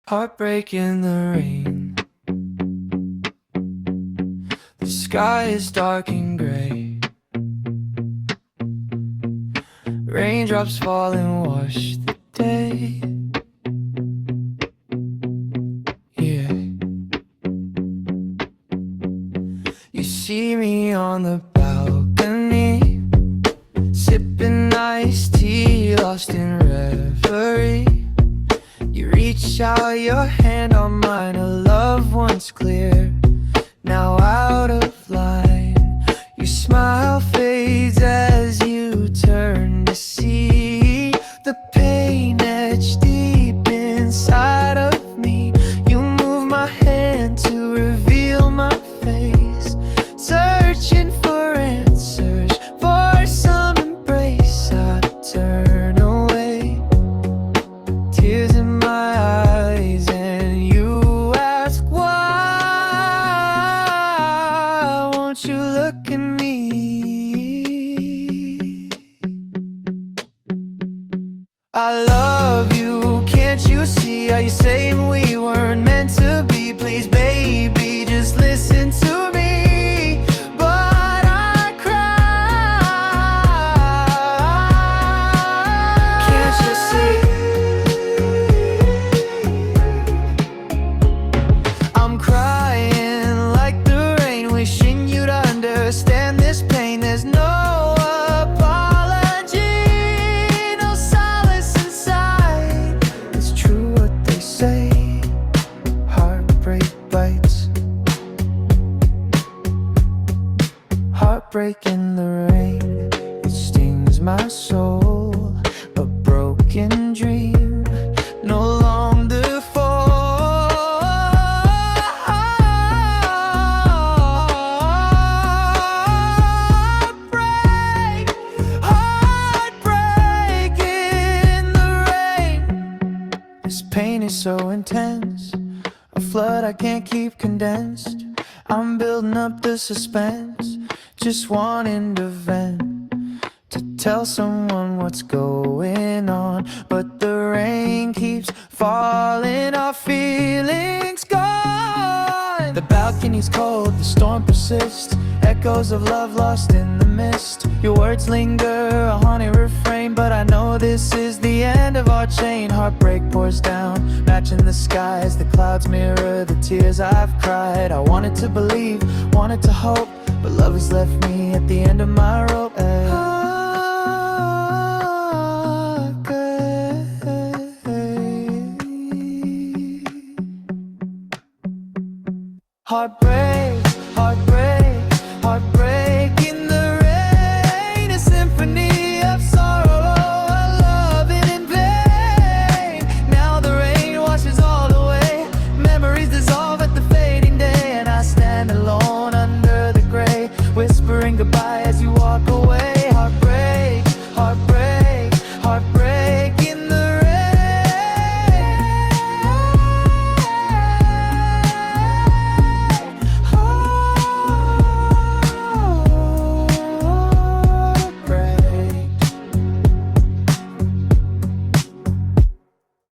Heartbreak in the rain. The sky is dark and gray. Raindrops fall and wash the day. Yeah. You see me on the balcony, sipping iced tea, lost in reverie. You reach out your hand on mine, a love once clear, now out of line. Your smile fades as you turn to see the pain etched deep inside of me. You move my hand to reveal my face, searching for answers, for some embrace. I turn away, tears in my eyes, and you ask why won't you look at me? I love you, can't you see? Are you saying we weren't meant to be? Please baby, just listen to me. But I cry, can't you see? I'm crying like the rain, wishing you'd understand this pain. There's no apology, no solace inside. It's true what they say, heartbreak bites. Heartbreak in the rain, it stings my soul. A broken dream, no longer heartbreak, heartbreak in the rain. This pain is so intense, a flood I can't keep condensed. I'm building up the suspense, just wanting to vent, to tell someone what's going on. But the rain keeps falling, our feelings gone. The balcony's cold, the storm persists, echoes of love lost in the mist. Your words linger, a haunting refrain, but I know this is the end of our chain. Heartbreak pours down, matching the skies. The clouds mirror the tears I've cried. I wanted to believe, wanted to hope, but love has left me at the end of my rope. Heartbreak, heartbreak, heartbreak in the rain. A symphony of sorrow, a loving in vain. Now the rain washes all away, memories dissolve at the fading day, and I stand alone under the gray, whispering goodbye as you